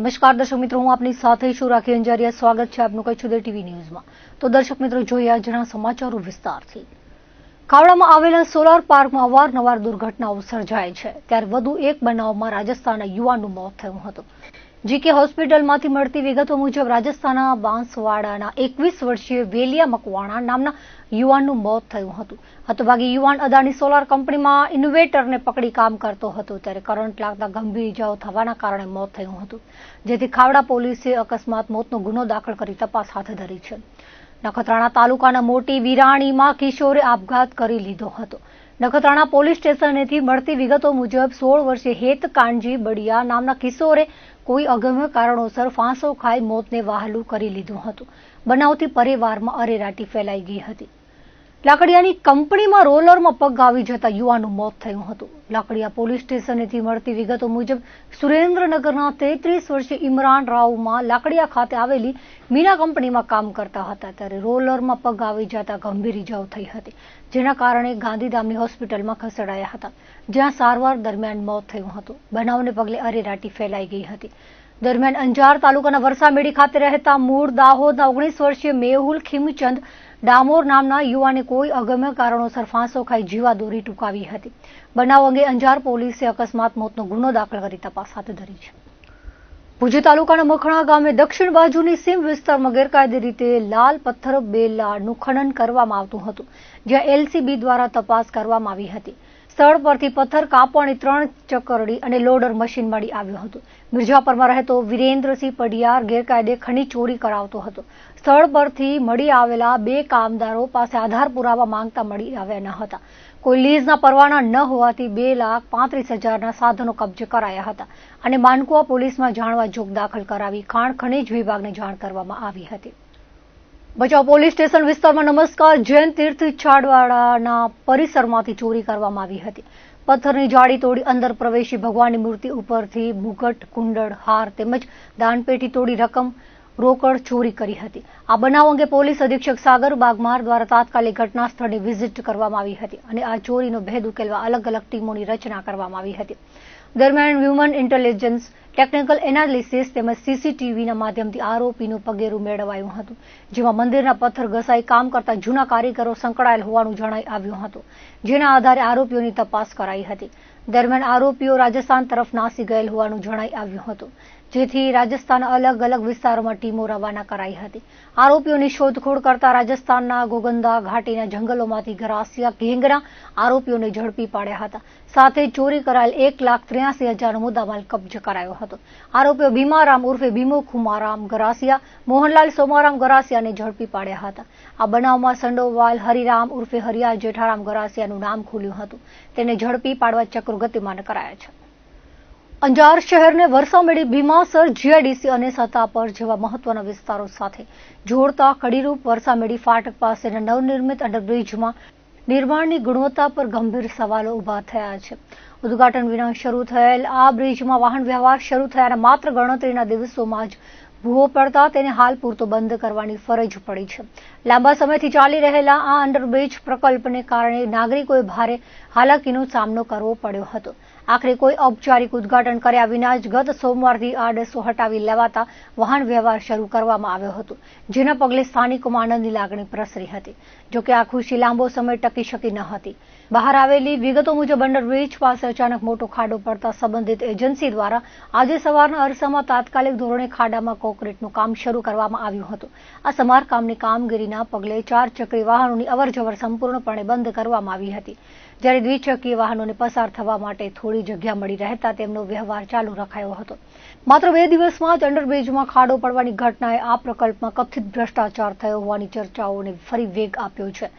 નમસ્કાર દર્શક મિત્રો, હું આપની સાથે છું રાખી અંજારિયા. સ્વાગત છે આપનું કચ્છ ઉદય ટીવી ન્યૂઝમાં. તો દર્શક મિત્રો, જોઈએ આજના સમાચારો વિસ્તારથી. ખાવડામાં આવેલા સોલાર પાર્કમાં અવારનવાર દુર્ઘટનાઓ સર્જાય છે, ત્યારે વધુ એક બનાવમાં રાજસ્થાનના યુવાનનું મોત થયું હતું. જીકે હોસ્પિટલમાંથી મળતી વિગતો મુજબ રાજસ્થાનના બાંસવાડાના 21 વર્ષીય વેલિયા મકવાણા નામના યુવાનનું મોત થયું હતું. હતભાગી યુવાન અદાણી સોલાર કંપનીમાં ઇન્વેટરને પકડી કામ કરતો હતો, ત્યારે કરંટ લાગતા ગંભીર ઇજાઓ થવાના કારણે મોત થયું હતું, જેથી ખાવડા પોલીસે અકસ્માત મોતનો ગુનો દાખલ કરી તપાસ હાથ ધરી છે. નખત્રાણા તાલુકાના મોટી વિરાણીમાં કિશોરે આપઘાત કરી લીધો હતો. નખત્રાણા પોલીસ સ્ટેશનેથી મળતી વિગતો મુજબ 16 વર્ષીય હેત કાનજી બડિયા નામના કિશોરે કોઈ અગમ્ય કારણોસર ફાંસો ખાઈ મોતને વહાલું કરી લીધું હતું. બનાવથી પરિવારમાં અરેરાટી ફેલાઈ ગઈ હતી. લાકડિયાની કંપનીમાં રોલરમાં પગ આવી જતા યુવાનનું મોત થયું હતું. લાકડિયા પોલીસ સ્ટેશનેથી મળતી વિગતો મુજબ સુરેન્દ્રનગરના 33 વર્ષીય ઇમરાન રાવમાં લાકડિયા ખાતે આવેલી મીના કંપનીમાં કામ કરતા હતા, ત્યારે રોલરમાં પગ આવી જતા ગંભીર ઇજાઓ થઈ હતી, જેના કારણે ગાંધીધામની હોસ્પિટલમાં ખસેડાયા હતા, જ્યાં સારવાર દરમિયાન મોત થયું હતું. બનાવને પગલે અરેરાટી ફેલાઈ ગઈ હતી. દરમિયાન અંજાર તાલુકાના વરસામેડી ખાતે રહેતા મૂળ દાહોદના 19 વર્ષીય મેહુલ ખીમચંદ ડામોર નામના યુવાને કોઈ અગમ્ય કારણોસર ફાંસો ખાઈ જીવાદોરી ટૂંકાવી હતી. બનાવ અંગે અંજાર પોલીસે અકસ્માત મોતનો ગુનો દાખલ કરી તપાસ હાથ ધરી છે. ભુજ તાલુકાના મખણા ગામે દક્ષિણ બાજુની સીમ વિસ્તારમાં ગેરકાયદે રીતે લાલ પથ્થર બેલાનું ખનન કરવામાં આવતું હતું, જ્યાં એલસીબી દ્વારા તપાસ કરવામાં આવી હતી. સ્થળ પરથી પથ્થર કાપવાની 3 ચકરડી અને લોડર મશીન મળી આવ્યું હતું. મિર્જાપરમાં રહેતો વિરેન્દ્રસિંહ પડિયાર ગેરકાયદે ખનીજ ચોરી કરાવતો હતો. સ્થળ પરથી મળી આવેલા 2 કામદારો પાસે આધાર પુરાવા માંગતા મળી આવ્યા ન હતા. કોઈ લીઝના પરવાના ન હોવાથી 2,35,000ના સાધનો કબજે કરાયા હતા અને માનકુવા પોલીસમાં જાણવા જોગ દાખલ કરાવી ખાણ ખનીજ વિભાગને જાણ કરવામાં આવી હતી. ભચાઉ પોલીસ સ્ટેશન વિસ્તારમાં નમસ્કાર જૈન તીર્થ છાડવાડાના પરિસરમાંથી ચોરી કરવામાં આવી હતી. પથ્થરની જાળી તોડી અંદર પ્રવેશી ભગવાનની મૂર્તિ ઉપરથી મુગટ, કુંડળ, હાર તેમજ દાનપેટી તોડી રકમ રોકડ ચોરી કરી હતી. આ બનાવ અંગે પોલીસ અધિક્ષક સાગર બાગમાર દ્વારા તાત્કાલિક ઘટના સ્થળની વિઝિટ કરવામાં આવી હતી અને આ ચોરીનો ભેદ ઉકેલવા અલગ અલગ ટીમોની રચના કરવામાં આવી હતી. દરમિયાન હ્યુમન ઇન્ટેલિજન્સ, ટેકનિકલ એનાલિસિસ તેમજ સીસીટીવીના માધ્યમથી આરોપીનું પગેરું મેળવાયું હતું, જેમાં મંદિરના પથ્થર ઘસાઈ કામ કરતા જૂના કારીગરો સંકળાયેલ હોવાનું જણાઈ આવ્યું હતું, જેના આધારે આરોપીઓની તપાસ કરાઈ હતી. દરમિયાન આરોપીઓ રાજસ્થાન તરફ નાસી ગયેલ હોવાનું જણાઈ આવ્યું હતું, જેથી રાજસ્થાનના અલગ અલગ વિસ્તારોમાં ટીમો રવાના કરાઈ હતી. આરોપીઓની શોધખોળ કરતા રાજસ્થાનના ગોગંદા ઘાટીના જંગલોમાંથી ગરાસિયા ગેંગના આરોપીઓને ઝડપી પાડ્યા હતા. સાથે ચોરી કરાયેલ 1,83,000નો મુદ્દામાલ કબજે કરાયો હતો. આરોપીઓ ભીમારામ ઉર્ફે ભીમો ખુમારામ ગરાસિયા, મોહનલાલ સોમારામ ગરાસિયાને ઝડપી પાડ્યા હતા. આ બનાવમાં સંડોવાલ હરિરામ ઉર્ફે હરિયા જેઠારામ ગરાસિયાનું નામ ખુલ્યું હતું. તેને ઝડપી પાડવા ચક્રો ગતિમાન કરાયા છે. અંજાર શહેરને વરસામેડી, ભીમાસર, જીઆઈડીસી અને સતાપર જેવા મહત્વના વિસ્તારો સાથે જોડતા કડીરૂપ વરસામેડી ફાટક પાસેના નવનિર્મિત અંડરબ્રિજમાં નિર્માણની ગુણવત્તા પર ગંભીર સવાલો ઉભા થયા છે. ઉદ્ઘાટન વિના શરૂ થયેલ આ બ્રિજમાં વાહન વ્યવહાર શરૂ થયાના માત્ર ગણતરીના દિવસોમાં જ ભૂવો પડતા તેને હાલ પૂરતો બંધ કરવાની ફરજ પડી છે. લાંબા સમયથી ચાલી રહેલા આ અંડરબ્રિજ પ્રકલ્પને કારણે નાગરિકોએ ભારે હાલાકીનો સામનો કરવો પડ્યો હતો. આખરે કોઈ ઔપચારિક ઉદ્ઘાટન કર્યા વિના જ ગત સોમવારથી આડસો હટાવી લેવાતા વાહન વ્યવહાર શરૂ કરવામાં આવ્યો હતો, જેના પગલે સ્થાનિકોમાં આનંદની લાગણી પ્રસરી હતી. જોકે આ ખુશી લાંબો સમય ટકી શકી ન હતી. બહાર આવેલી વિગતો મુજબ અંડરબ્રિજ પાસે અચાનક મોટો ખાડો પડતા સંબંધિત એજન્સી દ્વારા આજે સવારના અરસામાં તાત્કાલિક ધોરણે ખાડામાં કોન્ક્રીટનું કામ શરૂ કરવામાં આવ્યું હતું. આ સમારકામની કામગીરીના પગલે 4 ચક્રી વાહનોની અવરજવર સંપૂર્ણપણે બંધ કરવામાં આવી હતી, જ્યારે દ્વિચક્રીય વાહનોને પસાર થવા માટે થોડી જગ્યા મળી રહેતા તેમનો વ્યવહાર ચાલુ રખાયો હતો. માત્ર 2 દિવસમાં જ અંડરબ્રિજમાં ખાડો પડવાની ઘટનાએ આ પ્રકલ્પમાં કથિત ભ્રષ્ટાચાર થયો હોવાની ચર્ચાઓને ફરી વેગ આપ્યો છે.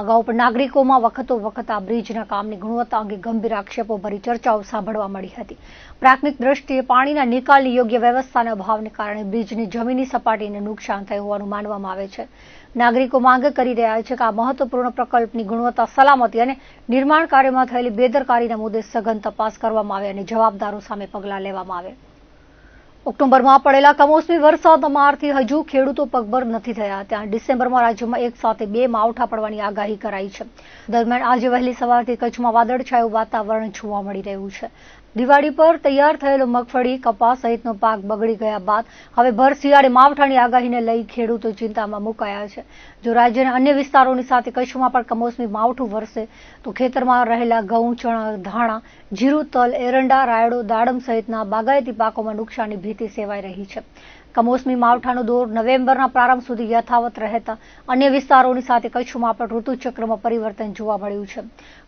અગાઉ પણ નાગરિકોમાં વખતો વખત આ બ્રિજના કામની ગુણવત્તા અંગે ગંભીર આક્ષેપો ભરી ચર્ચાઓ સાંભળવા મળી હતી. પ્રાથમિક દ્રષ્ટિએ પાણીના નિકાલની યોગ્ય વ્યવસ્થાના અભાવને કારણે બ્રિજની જમીની સપાટીને નુકસાન થયું હોવાનું માનવામાં આવે છે. નાગરિકો માંગ કરી રહ્યા છે કે આ મહત્વપૂર્ણ પ્રકલ્પની ગુણવત્તા, સલામતી અને નિર્માણ કાર્યમાં થયેલી બેદરકારીના મુદ્દે સઘન તપાસ કરવામાં આવે અને જવાબદારો સામે પગલાં લેવામાં આવે. ઓક્ટોબરમાં પડેલા કમોસમી વરસાદના મારથી હજુ ખેડૂતો પગભર નથી થયા, ત્યાં ડિસેમ્બરમાં રાજ્યમાં એક સાથે 2 માવઠા પડવાની આગાહી કરાઈ છે. દરમિયાન આજે વહેલી સવારથી કચ્છમાં વાદળછાયું વાતાવરણ જોવા મળી રહ્યું છે. દિવાળી પર તૈયાર થયેલો મગફળી, કપાસ સહિતનો પાક બગડી ગયા બાદ હવે ભર શિયાળે માવઠાની આગાહીને લઈ ખેડૂતો ચિંતામાં મુકાયા છે. જો રાજ્યના અન્ય વિસ્તારોની સાથે કચ્છમાં પણ કમોસમી માવઠું વરસે તો ખેતરમાં રહેલા ઘઉં, ચણા, ધાણા, જીરું, તલ, એરંડા, રાયડો, દાડમ સહિતના બાગાયતી પાકોમાં નુકસાનની ભીતિ સેવાઈ રહી છે. કમોસમી માવઠાનો દોર નવેમ્બરના પ્રારંભ સુધી યથાવત રહેતા અન્ય વિસ્તારોની સાથે કચ્છમાં પણ ઋતુચક્રમાં પરિવર્તન જોવા મળ્યું છે.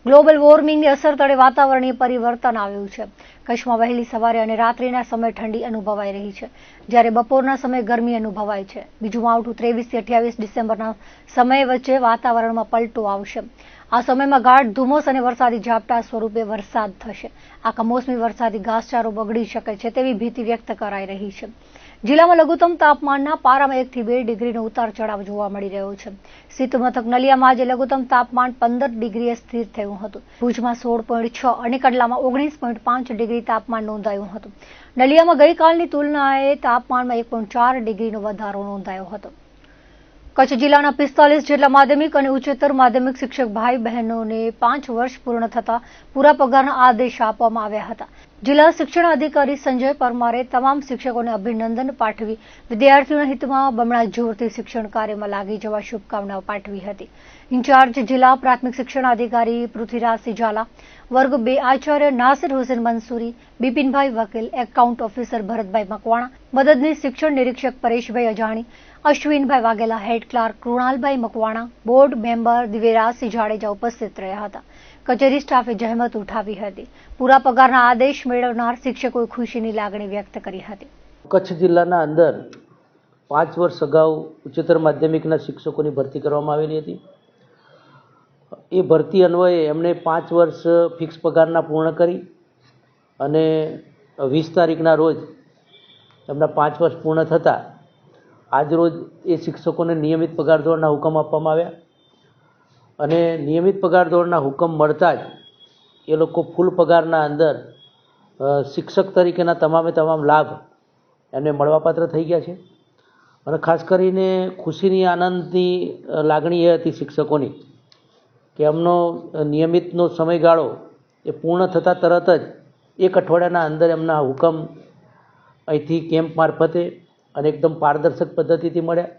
ગ્લોબલ વોર્મિંગની અસર તળે વાતાવરણીય પરિવર્તન આવ્યું છે. કચ્છમાં વહેલી સવારે અને રાત્રિના સમયે ઠંડી અનુભવાઈ રહી છે, જ્યારે બપોરના સમયે ગરમી અનુભવાય છે. બીજું માવઠું 23 થી 28 ડિસેમ્બરના સમય વચ્ચે વાતાવરણમાં પલટો આવશે. આ સમયમાં ગાઢ ધુમ્મસ અને વરસાદી ઝાપટા સ્વરૂપે વરસાદ થશે. આ કમોસમી વરસાદી ઘાસચારો બગડી શકે છે તેવી ભીતિ વ્યક્ત કરાઈ રહી છે. જિલ્લામાં લઘુત્તમ તાપમાનના પારામાં 1 થી 2 ડિગ્રીનો ઉતાર ચઢાવ જોવા મળી રહ્યો છે. શીત મથક નલિયામાં આજે લઘુત્તમ તાપમાન 15 ડિગ્રીએ સ્થિર થયું હતું. ભુજમાં 16.6 અને કંડલામાં 19.5 ડિગ્રી તાપમાન નોંધાયું હતું. નલિયામાં ગઈકાલની તુલનાએ તાપમાનમાં 1.4 ડિગ્રીનો વધારો નોંધાયો હતો. કચ્છ જિલ્લાના 45 જેટલા માધ્યમિક અને ઉચ્ચતર માધ્યમિક શિક્ષક ભાઈ બહેનોને 5 વર્ષ પૂર્ણ થતા પૂરા પગારના આદેશ આપવામાં આવ્યા હતા. જિલ્લા શિક્ષણ અધિકારી સંજય પરમારે તમામ શિક્ષકોને અભિનંદન પાઠવી વિદ્યાર્થીઓના હિતમાં બમણા જોરથી શિક્ષણ કાર્યમાં લાગી જવા શુભકામનાઓ પાઠવી હતી. ઇન્ચાર્જ જિલ્લા પ્રાથમિક શિક્ષણ અધિકારી પૃથ્વીરાજસિંહ ઝાલા, વર્ગ 2 આચાર્ય નાસિર હુસેન મંસૂરી, બિપિનભાઈ વકીલ, એકાઉન્ટ ઓફિસર ભરતભાઈ મકવાણા, મદદનીશ શિક્ષણ નિરીક્ષક Pareshbhai Ajani, Ashwinbhai Vaghela, head clerk Krunalbhai Makwana, board member Divyarajsinh Jadeja ઉપસ્થિત રહ્યા હતા. કચેરી સ્ટાફે જહેમત ઉઠાવી હતી. પૂરા પગારના આદેશ મેળવનાર શિક્ષકોએ ખુશીની લાગણી વ્યક્ત કરી હતી. કચ્છ જિલ્લાના અંદર 5 વર્ષ અગાઉ ઉચ્ચતર માધ્યમિકના શિક્ષકોની ભરતી કરવામાં આવેલી હતી. એ ભરતી અન્વયે એમણે 5 વર્ષ ફિક્સ પગારના પૂર્ણ કરી અને 20 તારીખના રોજ એમના 5 વર્ષ પૂર્ણ થતાં આજ રોજ એ શિક્ષકોને નિયમિત પગાર ધોરણના હુકમ આપવામાં આવ્યા અને નિયમિત પગાર ધોરણના હુકમ મળતા જ એ લોકો ફૂલ પગારના અંદર શિક્ષક તરીકેના તમામ લાભ એમને મળવાપાત્ર થઈ ગયા છે. અને ખાસ કરીને ખુશીની આનંદની લાગણી એ હતી શિક્ષકોની કે એમનો નિયમિતનો સમયગાળો એ પૂર્ણ થતાં તરત જ 1 અઠવાડિયાના અંદર એમના હુકમ અહીંથી કેમ્પ મારફતે અને એકદમ પારદર્શક પદ્ધતિથી મળ્યા.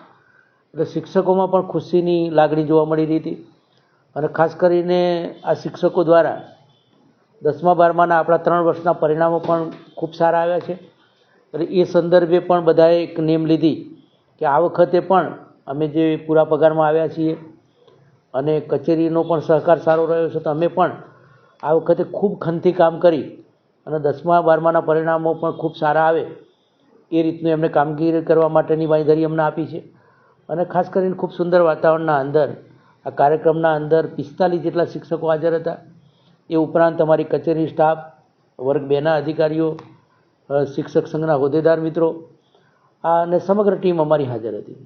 એટલે શિક્ષકોમાં પણ ખુશીની લાગણી જોવા મળી રહી હતી. અને ખાસ કરીને આ શિક્ષકો દ્વારા 10મા 12માના આપણા 3 વર્ષના પરિણામો પણ ખૂબ સારા આવ્યા છે. એટલે એ સંદર્ભે પણ બધાએ એક નેમ લીધી કે આ વખતે પણ અમે જે પૂરા પગારમાં આવ્યા છીએ અને કચેરીનો પણ સહકાર સારો રહ્યો છે, તો અમે પણ આ વખતે ખૂબ ખનથી કામ કરી અને 10મા 12માના પરિણામો પણ ખૂબ સારા આવે એ રીતનું એમને કામગીરી કરવા માટેની બાંયધરી અમને આપી છે. અને ખાસ કરીને ખૂબ સુંદર વાતાવરણના અંદર આ કાર્યક્રમના અંદર 45 જેટલા શિક્ષકો હાજર હતા. એ ઉપરાંત અમારી કચેરી સ્ટાફ, વર્ગ 2ના અધિકારીઓ, શિક્ષક સંઘના હોદ્દેદાર મિત્રો અને સમગ્ર ટીમ અમારી હાજર હતી.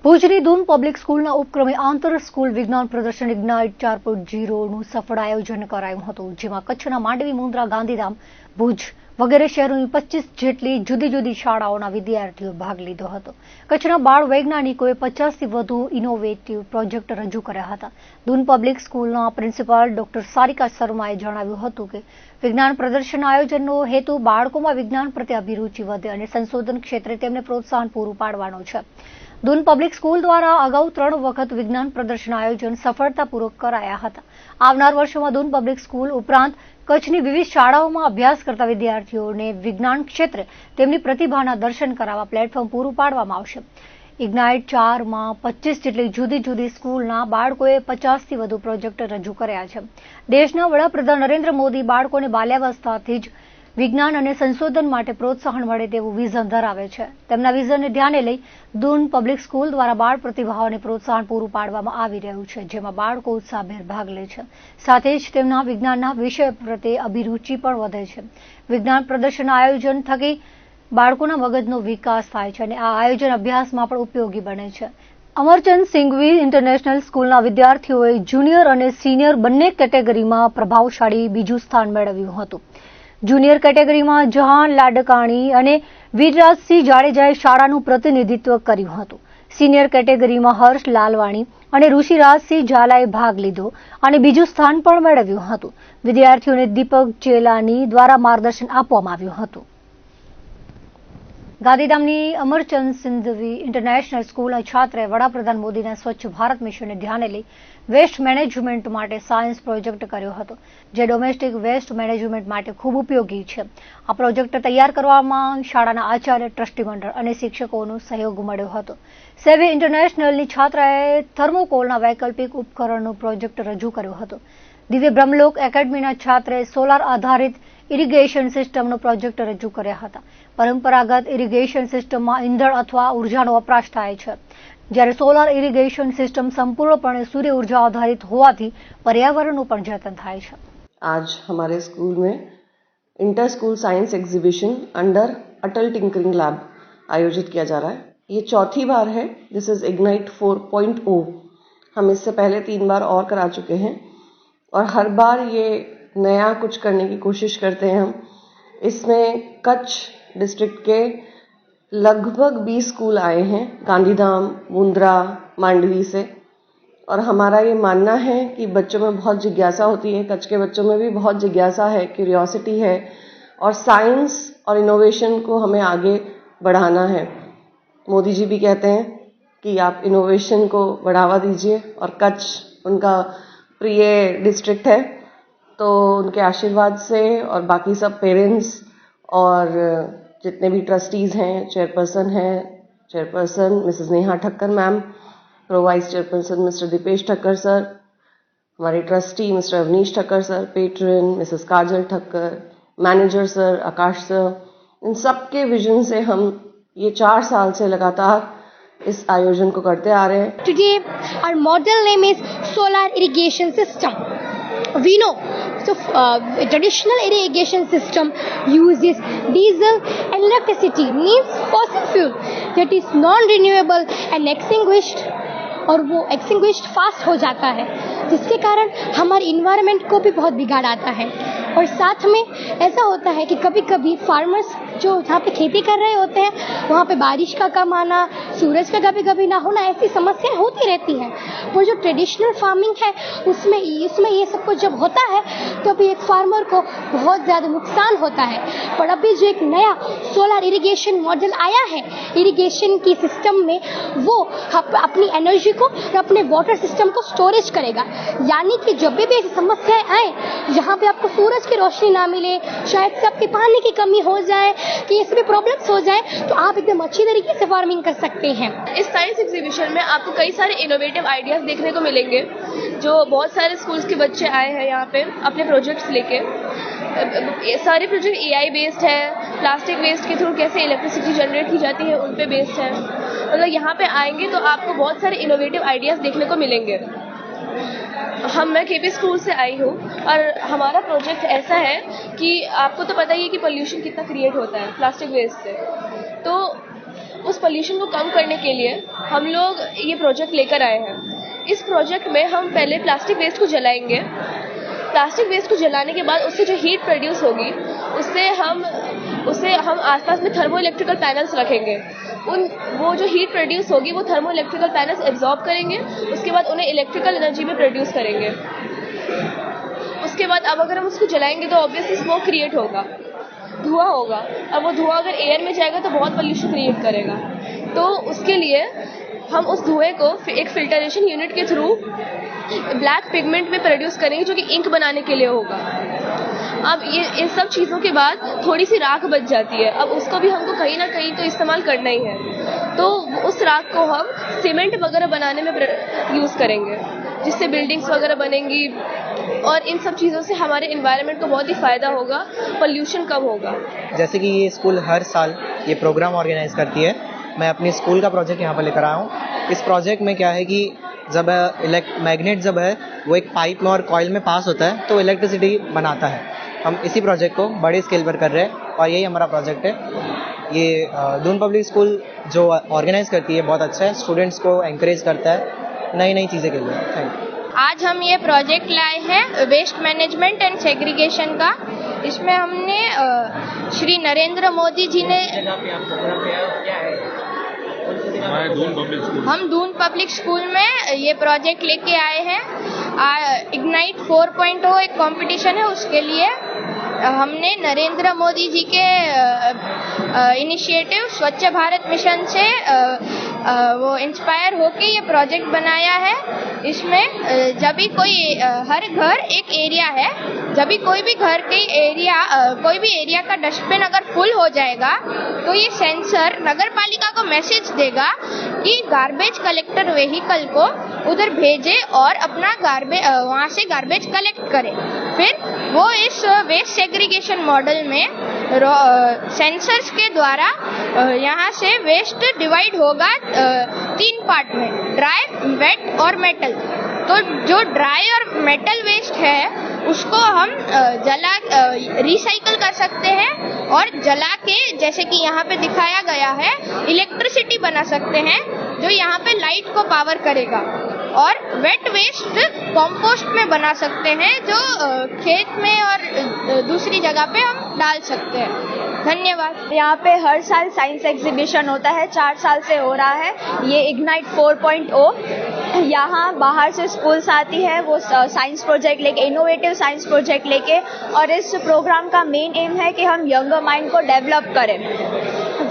ભુજની દૂન પબ્લિક સ્કૂલના ઉપક્રમે આંતર સ્કૂલ વિજ્ઞાન પ્રદર્શન ઇગ્નાઇટ 4.0નું સફળ આયોજન કરાયું હતું, જેમાં કચ્છના માંડવી, મુન્દ્રા, ગાંધીધામ, ભુજ વગેરે શહેરોની 25 જેટલી જુદી જુદી શાળાઓના વિદ્યાર્થીઓ ભાગ લીધો હતો. કચ્છના બાળ વૈજ્ઞાનિકોએ 50થી વધુ ઇનોવેટિવ પ્રોજેક્ટ રજૂ કર્યા હતા. દૂન પબ્લિક સ્કૂલના પ્રિન્સિપાલ ડોક્ટર સારિકા શર્માએ જણાવ્યું હતું કે વિજ્ઞાન પ્રદર્શન આયોજનનો હેતુ બાળકોમાં વિજ્ઞાન પ્રત્યે અભિરુચિ વધે અને સંશોધન ક્ષેત્રે તેમને પ્રોત્સાહન પૂરું પાડવાનો છે. દૂન પબ્લિક સ્કૂલ દ્વારા અગાઉ 3 વખત વિજ્ઞાન પ્રદર્શન આયોજન સફળતાપૂર્વક કરાયા હતા. આવનાર વર્ષોમાં દૂન પબ્લિક સ્કૂલ ઉપરાંત કચ્છની વિવિધ શાળાઓમાં અભ્યાસ કરતા વિદ્યાર્થીઓને વિજ્ઞાન ક્ષેત્રે તેમની પ્રતિભાના દર્શન કરાવવા પ્લેટફોર્મ પૂરું પાડવામાં આવશે. ઇગ્નાઇટ 4માં 25 જેટલી જુદી જુદી સ્કૂલના બાળકોએ 50થી વધુ પ્રોજેક્ટ રજૂ કર્યા છે. દેશના વડાપ્રધાન નરેન્દ્ર મોદી બાળકોને બાલ્યાવસ્થાથી જ વિજ્ઞાન અને સંશોધન માટે પ્રોત્સાહન મળે તેવું વિઝન ધરાવે છે. તેમના વિઝનને ધ્યાને લઈ દૂન પબ્લિક સ્કૂલ દ્વારા બાળ પ્રતિભાઓને પ્રોત્સાહન પૂરું પાડવામાં આવી રહ્યું છે, જેમાં બાળકો ઉત્સાહભેર ભાગ લે છે. સાથે જ તેમના વિજ્ઞાનના વિષય પ્રત્યે અભિરુચિ પણ વધે છે. વિજ્ઞાન પ્રદર્શન આયોજન થકી બાળકોના મગજનો વિકાસ થાય છે અને આ આયોજન અભ્યાસમાં પણ ઉપયોગી બને છે. અમરચંદ સિંઘવી ઇન્ટરનેશનલ સ્કૂલના વિદ્યાર્થીઓએ જુનિયર અને સિનિયર બંને કેટેગરીમાં પ્રભાવશાળી બીજું સ્થાન મેળવ્યું હતું. જુનિયર કેટેગરીમાં જહાન લાડકાણી અને વીરરાજસિંહ જાડેજાએ શાળાનું પ્રતિનિધિત્વ કર્યું હતું. સિનિયર કેટેગરીમાં હર્ષ લાલવાણી અને ઋષિરાજસિંહ ઝાલાએ ભાગ લીધો અને બીજું સ્થાન પણ મેળવ્યું હતું. વિદ્યાર્થીઓને દીપક ચેલાની દ્વારા માર્ગદર્શન આપવામાં આવ્યું હતું. ગાંધીધામની અમરચંદ સિંઘવી ઇન્ટરનેશનલ સ્કૂલના છાત્રએ વડાપ્રધાન મોદીના સ્વચ્છ ભારત મિશનને ધ્યાને લઈ વેસ્ટ મેનેજમેન્ટ માટે સાયન્સ પ્રોજેક્ટ કર્યો હતો, જે ડોમેસ્ટિક વેસ્ટ મેનેજમેન્ટ માટે ખૂબ ઉપયોગી છે. આ પ્રોજેક્ટ તૈયાર કરવામાં શાળાના આચાર્ય, ટ્રસ્ટી મંડળ અને શિક્ષકોનો સહયોગ મળ્યો હતો. સેવી ઇન્ટરનેશનલની છાત્રાએ થર્મોકોલના વૈકલ્પિક ઉપકરણનો પ્રોજેક્ટ રજૂ કર્યો હતો. દિવ્ય બ્રહ્મલોક એકેડમીના છાત્રએ સોલાર આધારિત ઇરિગેશન સિસ્ટમનો પ્રોજેક્ટ રજૂ કર્યા હતા. પરંપરાગત ઇરિગેશન સિસ્ટમમાં ઈંધણ અથવા ઉર્જાનો વપરાશ થાય છે, જ્યારે સોલાર ઇરિગેશન સિસ્ટમ સંपूर्णपणे सूर्य ऊर्जा आधारित होवाથી पर्यावरणનું પણ जतन થાય છે. आज हमारे स्कूल में inter school science exhibition under Atal tinkering lab आयोजित किया जा रहा है. ये चौथी बार है. This is ignite 4.0. हम इससे पहले 3 बार और करा चुके हैं और हर बार ये नया कुछ करने की कोशिश करते हैं हम. इसमें कच्छ डिस्ट्रिक्ट के लगभग 20 स्कूल आए हैं, गांधीधाम, मुंद्रा, मांडवी से. और हमारा ये मानना है कि बच्चों में बहुत जिज्ञासा होती है. कच्छ के बच्चों में भी बहुत जिज्ञासा है, क्यूरियोसिटी है और साइंस और इनोवेशन को हमें आगे बढ़ाना है. मोदी जी भी कहते हैं कि आप इनोवेशन को बढ़ावा दीजिए और कच्छ उनका प्रिय डिस्ट्रिक्ट है. तो उनके आशीर्वाद से और बाकी सब पेरेंट्स और जितने भी ट्रस्टीज़ हैं, chairperson Mrs Neha Thakkar ma'am, pro vice chairperson mister Deepesh Thakkar sir, हमारे trustee mister Avnish Thakkar sir, patron Mrs Kajal Thakkar, manager sir Akash sir, इन सब के विजन से हम ये 4 साल से लगातार इस आयोजन को करते आ रहे हैं. Today our model name is solar irrigation system. We know traditional irrigation system uses diesel and electricity, means fossil fuel that is non-renewable and extinguished, और वो एक्सटिंग्विश्ड फास्ट हो जाता है, जिसके कारण हमारे इन्वायरमेंट को भी बहुत बिगाड़ आता है. और साथ में ऐसा होता है कि कभी कभी फार्मर्स जो जहाँ पे खेती कर रहे होते हैं वहाँ पे बारिश का कम आना, सूरज का कभी कभी ना होना, ऐसी समस्याएं होती रहती हैं. वो जो ट्रेडिशनल फार्मिंग है उसमें ये सब कुछ जब होता है तो अभी एक फार्मर को बहुत ज़्यादा नुकसान होता है. पर अभी जो एक नया सोलर इरिगेशन मॉडल आया है इरिगेशन की सिस्टम में, वो अपनी एनर्जी को और अपने वाटर सिस्टम को स्टोरेज करेगा. यानी कि जब भी ऐसी समस्याएं आए जहाँ पे आपको सूरज की रोशनी ना मिले, शायद से आपके पानी की कमी हो जाए, कि ये सभी प्रॉब्लम्स हो जाए, तो आप एकदम अच्छी तरीके से फार्मिंग कर सकते हैं. इस साइंस एग्जीबिशन में आपको कई सारे इनोवेटिव आइडियाज देखने को मिलेंगे. जो बहुत सारे स्कूल्स के बच्चे आए हैं यहाँ पे अपने प्रोजेक्ट्स लेके. ये सारे प्रोजेक्ट AI बेस्ड है. प्लास्टिक वेस्ट के थ्रू कैसे इलेक्ट्रिसिटी जनरेट की जाती है उन पे बेस्ड है. मतलब यहाँ पे आएंगे तो आपको बहुत सारे इनोवेटिव आइडियाज देखने को मिलेंगे. मैं KP स्कूल से आई हूँ और हमारा प्रोजेक्ट ऐसा है कि आपको तो पता ही है कि पोल्यूशन कितना क्रिएट होता है प्लास्टिक वेस्ट से. तो उस पोल्यूशन को कम करने के लिए हम लोग ये प्रोजेक्ट लेकर आए हैं. इस प्रोजेक्ट में हम पहले प्लास्टिक वेस्ट को जलाएंगे. प्लास्टिक वेस्ट को जलाने के बाद उससे जो हीट प्रोड्यूस होगी उससे हम आसपास में थर्मो इलेक्ट्रिकल पैनल्स रखेंगे. वो जो हीट प्रोड्यूस होगी वो थर्मो इलेक्ट्रिकल पैनल्स एब्जॉर्ब करेंगे. उसके बाद उन्हें इलेक्ट्रिकल एनर्जी में प्रोड्यूस करेंगे. उसके बाद अब अगर हम उसको जलाएंगे तो ऑब्वियसली स्मोक क्रिएट होगा, धुआं होगा. अब वो धुआं अगर एयर में जाएगा तो बहुत पोल्यूशन क्रिएट करेगा. तो उसके लिए हम उस धुएं को एक फिल्टरेशन यूनिट के थ्रू ब्लैक पिगमेंट में प्रोड्यूस करेंगे, जो कि इंक बनाने के लिए होगा. अब ये इन सब चीज़ों के बाद थोड़ी सी राख बच जाती है. अब उसको भी हमको कहीं ना कहीं तो इस्तेमाल करना ही है. तो उस राख को हम सीमेंट वगैरह बनाने में यूज़ करेंगे, जिससे बिल्डिंग्स वगैरह बनेंगी. और इन सब चीज़ों से हमारे एनवायरनमेंट को बहुत ही फ़ायदा होगा, पोल्यूशन कम होगा. जैसे कि ये स्कूल हर साल ये प्रोग्राम ऑर्गेनाइज करती है. मैं अपनी स्कूल का प्रोजेक्ट यहाँ पर लेकर आया हूँ. इस प्रोजेक्ट में क्या है कि जब मैग्नेट जब है वो एक पाइप में और कॉइल में पास होता है तो इलेक्ट्रिसिटी बनाता है. हम इसी प्रोजेक्ट को बड़े स्केल पर कर रहे हैं और यही हमारा प्रोजेक्ट है. ये दून पब्लिक स्कूल जो ऑर्गेनाइज करती है बहुत अच्छा है. स्टूडेंट्स को एनकरेज करता है नई नई चीज़ें के लिए. Thank you. आज हम ये प्रोजेक्ट लाए हैं वेस्ट मैनेजमेंट एंड सेग्रीगेशन का. इसमें हमने श्री नरेंद्र मोदी जी ने है दून पब्लिक स्कूल? हम दून पब्लिक स्कूल में ये प्रोजेक्ट लेके आए हैं। इग्नाइट 4.0 एक कंपटीशन है, उसके लिए हमने नरेंद्र मोदी जी के इनिशिएटिव स्वच्छ भारत मिशन से वो इंस्पायर होके ये प्रोजेक्ट बनाया है। इसमें जब भी कोई हर घर एक एरिया है, जब भी कोई भी घर के एरिया कोई भी एरिया का डस्टबिन अगर फुल हो जाएगा तो ये सेंसर नगर पालिका को मैसेज देगा कि गार्बेज कलेक्टर व्हीकल को उधर भेजे और अपना वहाँ से गार्बेज कलेक्ट करे। फिर वो इस वेस्ट सेग्रीगेशन मॉडल में सेंसर्स के द्वारा यहाँ से वेस्ट डिवाइड होगा 3 पार्ट में, ड्राई, वेट और मेटल। तो जो ड्राई और मेटल वेस्ट है उसको हम रिसाइकल कर सकते हैं और जला के, जैसे कि यहाँ पे दिखाया गया है, इलेक्ट्रिसिटी बना सकते हैं जो यहाँ पे लाइट को पावर करेगा। और वेट वेस्ट कंपोस्ट में बना सकते हैं जो खेत में और दूसरी जगह पे हम डाल सकते हैं। धन्यवाद। यहाँ पे हर साल साइंस एग्जीबिशन होता है, 4 साल से हो रहा है। ये इग्नाइट 4.0 यहाँ बाहर से स्कूल्स आती है, वो साइंस प्रोजेक्ट लेके, इनोवेटिव साइंस प्रोजेक्ट लेके, और इस प्रोग्राम का मेन एम है कि हम यंगर माइंड को डेवलप करें,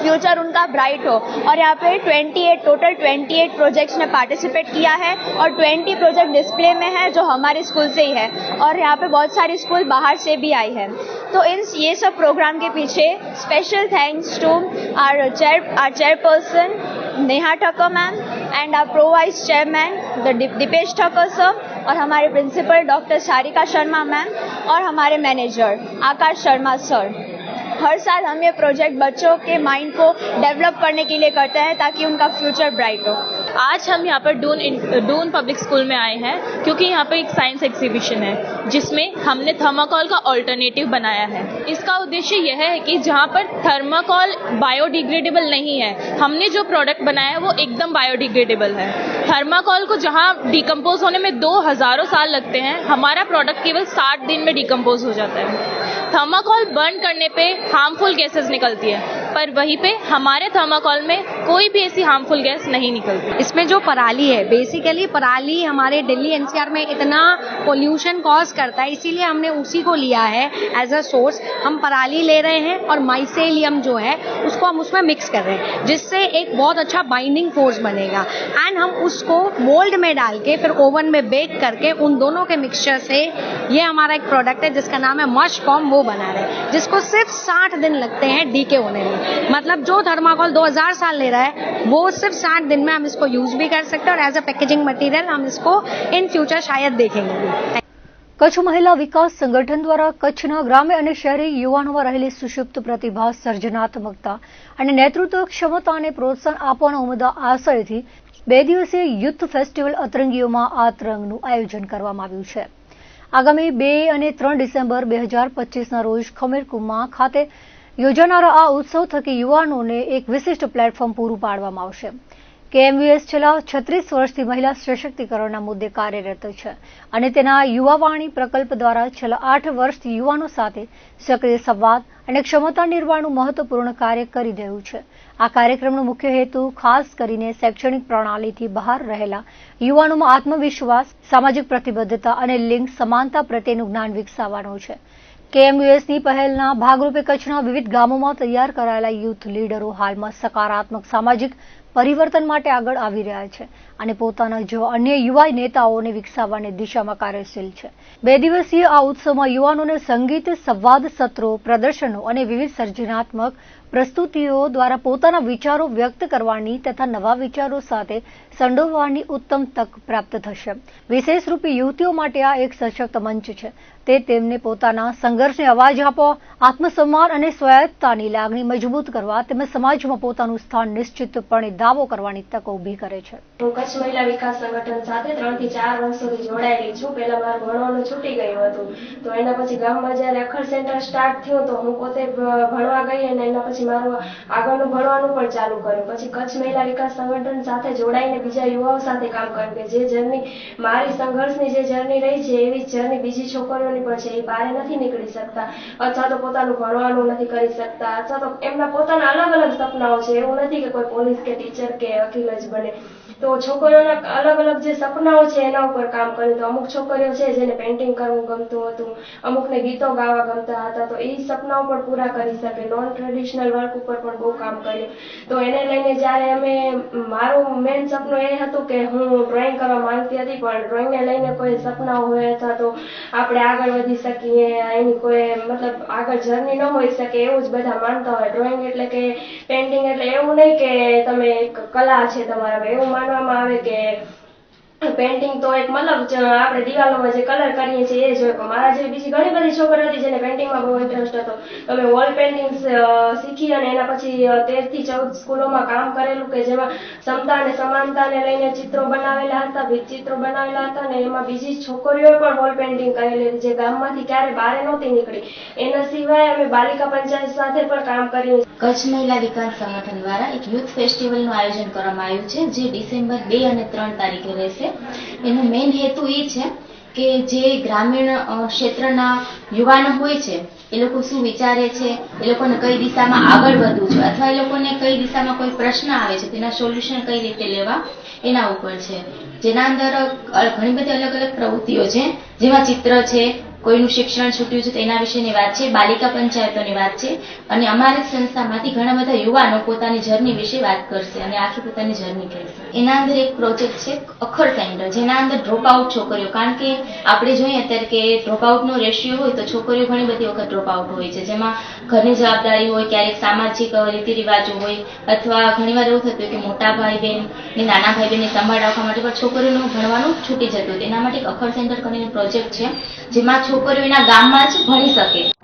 फ्यूचर उनका ब्राइट हो। और यहाँ पे 28 प्रोजेक्ट्स ने पार्टिसिपेट किया है और 20 प्रोजेक्ट डिस्प्ले में है जो हमारे स्कूल से ही है, और यहाँ पे बहुत सारी स्कूल बाहर से भी आई है। तो ये सब प्रोग्राम के पीछे special thanks to our chairperson Neha Thakkar ma'am and our pro vice chairman Dipesh Thakkar sir, और हमारे principal doctor Sarika Sharma ma'am, और हमारे मैनेजर आकाश शर्मा सर। हर साल हम ये प्रोजेक्ट बच्चों के माइंड को डेवलप करने के लिए करते हैं ताकि उनका फ्यूचर ब्राइट हो। आज हम यहाँ पर दून पब्लिक स्कूल में आए हैं क्योंकि यहाँ पर एक साइंस एग्जीबिशन है जिसमें हमने थर्माकोल का ऑल्टरनेटिव बनाया है। इसका उद्देश्य यह है कि जहाँ पर थर्माकोल बायोडिग्रेडेबल नहीं है, हमने जो प्रोडक्ट बनाया है वो एकदम बायोडिग्रेडेबल है। थर्माकोल को जहाँ डिकम्पोज होने में 2000 साल लगते हैं, हमारा प्रोडक्ट केवल 60 दिन में डिकम्पोज हो जाता है। थर्माकोल बर्न करने पे हार्मफुल गैसेस निकलती है, पर वहीं पे हमारे थर्माकोल में कोई भी ऐसी हार्मफुल गैस नहीं निकलती। इसमें जो पराली है, बेसिकली पराली हमारे दिल्ली एनसीआर में इतना पोल्यूशन कॉज करता है, इसीलिए हमने उसी को लिया है एज अ सोर्स। हम पराली ले रहे हैं और माइसेलियम जो है उसको हम उसमें मिक्स कर रहे हैं जिससे एक बहुत अच्छा बाइंडिंग फोर्स बनेगा, एंड हम उसको मोल्ड में डाल के फिर ओवन में बेक करके उन दोनों के मिक्सचर से ये हमारा एक प्रोडक्ट है जिसका नाम है मश फॉर्म, वो बना रहे हैं, जिसको सिर्फ 60 दिन लगते हैं डीके होने में। मतलब जो थर्माकोल 2000 साल ले रहा है वो सिर्फ 60 दिन में हम इसको यूज भी कर सकते हैं, और एज अ पैकेजिंग मटेरियल हम इसको इन फ्यूचर शायद देखेंगे भी। કચ્છ મહિલા વિકાસ સંગઠન દ્વારા કચ્છના ગ્રામ્ય અને શહેરી યુવાનોમાં રહેલી સુષુપ્ત પ્રતિભા, સર્જનાત્મકતા અને નેતૃત્વ ક્ષમતાને પ્રોત્સાહન આપવાના ઉમદા આશયથી 2 દિવસીય યુથ ફેસ્ટિવલ અતરંગીઓમાં આ તરંગનું આયોજન કરવામાં આવ્યું છે। આગામી 2 અને 3 ડિસેમ્બર 2025ના રોજ ખમીરકુમા ખાતે યોજાનારા આ ઉત્સવ થકી યુવાનોને એક વિશિષ્ટ પ્લેટફોર્મ પૂરું પાડવામાં આવશે। KMVS છેલ્લા 36 વર્ષથી મહિલા સશક્તિકરણના મુદ્દે કાર્યરત છે અને તેના યુવાવાણી પ્રકલ્પ દ્વારા છેલ્લા 8 વર્ષથી યુવાનો સાથે સક્રિય સંવાદ અને ક્ષમતા નિર્માણનું મહત્વપૂર્ણ કાર્ય કરી રહ્યું છે। આ કાર્યક્રમનો મુખ્ય હેતુ ખાસ કરીને શૈક્ષણિક પ્રણાલીથી બહાર રહેલા યુવાનોમાં આત્મવિશ્વાસ, સામાજિક પ્રતિબદ્ધતા અને લિંગ સમાનતા પ્રત્યેનું જ્ઞાન વિકસાવવાનો છે। KMUSની પહેલના ભાગરૂપે કચ્છના વિવિધ ગામોમાં તૈયાર કરાયેલા યુથ લીડરો હાલમાં સકારાત્મક સામાજિક પરિવર્તન માટે આગળ આવી રહ્યા છે અને પોતાના જેવા અન્ય યુવા નેતાઓને વિકસાવવાની દિશામાં કાર્યશીલ છે। 2 દિવસીય આ ઉત્સવમાં યુવાનોને સંગીત, સંવાદ સત્રો, પ્રદર્શનો અને વિવિધ સર્જનાત્મક પ્રસ્તુતિઓ દ્વારા પોતાના વિચારો વ્યક્ત કરવાની તથા નવા વિચારો સાથે સંડોવવાની ઉત્તમ તક પ્રાપ્ત થશે। વિશેષ રૂપે યુવતીઓ માટે આ એક સશક્ત મંચ છે। તે તેમને પોતાના સંઘર્ષને અવાજ આપવા, આત્મસન્માન અને સ્વાયત્તતાની લાગણી મજબૂત કરવા તેમજ સમાજમાં પોતાનું સ્થાન નિશ્ચિતપણે દાવો કરવાની તક ઊભી કરે છે। હું કચ્છ મહિલા વિકાસ સંગઠન સાથે 3 થી 4 વર્ષોથી જોડાયેલી છું। પહેલા મારું ભણવાનું છૂટી ગયું હતું, તો એના પછી ગામમાં જ્યારે અખર સેન્ટર સ્ટાર્ટ થયું તો હું પોતે ભણવા ગઈ અને એના પછી પછી મારું આગળનું ભણવાનું પણ ચાલુ કર્યું. પછી કચ્છ મહિલા વિકાસ સંગઠન સાથે જોડાઈને બીજા યુવાઓ સાથે કામ કર્યું કે જે જર્ની મારી સંઘર્ષની જે જર્ની રહી છે એવી જર્ની બીજી છોકરીઓની પણ છે. એ બહાર નથી નીકળી શકતા અથવા તો પોતાનું ભણવાનું નથી કરી શકતા અથવા તો એમના પોતાના અલગ અલગ સપનાઓ છે. એવું નથી કે કોઈ પોલીસ કે ટીચર કે વકીલ જ બને. તો છોકરીઓના અલગ અલગ જે સપનાઓ છે એના ઉપર કામ કર્યું. તો અમુક છોકરીઓ છે જેને પેઇન્ટિંગ કરવું ગમતું હતું, અમુકને ગીતો ગાવા ગમતા હતા, તો એ સપનાઓ પણ પૂરા કરી શકે. નોન ટ્રેડિશનલ વર્ક ઉપર પણ બહુ કામ કર્યું. તો એને લઈને જ્યારે અમે મારું મેઇન સપનું એ હતું કે હું ડ્રોઈંગ કરવા માંગતી હતી, પણ ડ્રોઈંગને લઈને કોઈ સપનાઓ હોય અથવા તો આપણે આગળ વધી શકીએ એની કોઈ મતલબ આગળ જર્ની ન હોઈ શકે એવું જ બધા માનતા હોય. ડ્રોઈંગ એટલે કે પેઇન્ટિંગ એટલે એવું નહીં કે તમે એક કલા છે તમારા, એવું માનવામાં આવે કે પેઇન્ટિંગ તો એક મતલબ આપણે દિવાલોમાં જે કલર કરીએ છીએ એ જ હોય. પણ મારા જેવી બીજી ઘણી બધી છોકરીઓ હતી જેને પેઇન્ટિંગમાં બહુ ઇન્ટરેસ્ટ હતો. તો મેં વોલ પેઇન્ટિંગ શીખી અને એના પછી 13 થી 14 સ્કૂલોમાં કામ કરેલું કે જેમાં ક્ષમતા અને સમાનતાને લઈને ચિત્રો બનાવેલા હતા, ચિત્રો બનાવેલા હતા અને એમાં બીજી છોકરીઓએ પણ વોલ પેઇન્ટિંગ કરેલી હતી જે ગામમાંથી ક્યારે બહાર નહોતી નીકળી. એના સિવાય અમે બાલિકા પંચાયત સાથે પણ કામ કર્યું. કચ્છ મહિલા વિકાસ સંગઠન દ્વારા એક યુથ ફેસ્ટિવલનું આયોજન કરવામાં આવ્યું છે જે ડિસેમ્બર 2 અને 3 તારીખે રહેશે. એનો મેઇન હેતુ એ છે કે જે ગ્રામીણ ક્ષેત્રના યુવાનો હોય છે એ લોકો શું વિચારે છે, એ લોકોને કઈ દિશામાં આગળ વધવું છે અથવા એ લોકોને કઈ દિશામાં કોઈ પ્રશ્ન આવે છે તેના સોલ્યુશન કઈ રીતે લેવા એના ઉપર છે. જેના અંદર ઘણી બધી અલગ અલગ પ્રવૃત્તિઓ છે જેમાં ચિત્ર છે, કોઈનું શિક્ષણ છૂટ્યું છે તેના વિશેની વાત છે, બાલિકા પંચાયતોની વાત છે અને અમારી સંસ્થામાંથી ઘણા બધા યુવાનો પોતાની જર્ની વિશે વાત કરશે અને આખી પોતાની જર્ની કહેશે. એના અંદર એક પ્રોજેક્ટ છે અખર સેન્ટર, જેના અંદર ડ્રોપ આઉટ છોકરીઓ, કારણ કે આપણે જોઈએ અત્યારે કે ડ્રોપ આઉટનો રેશિયો હોય તો છોકરીઓ ઘણી બધી વખત ડ્રોપ આઉટ હોય છે, જેમાં ઘરની જવાબદારી હોય, ક્યારેક સામાજિક રીતિ રિવાજો હોય અથવા ઘણીવાર એવું થતું કે મોટા ભાઈ બહેન ને નાના ભાઈ બહેનની સંભાળ રાખવા માટે પણ છોકરીઓનું ભણવાનું છૂટી જતું. એના માટે એક અખર સેન્ટર કરીને પ્રોજેક્ટ છે જેમાં છોકરીઓ એના ગામમાં જ ભણી શકે.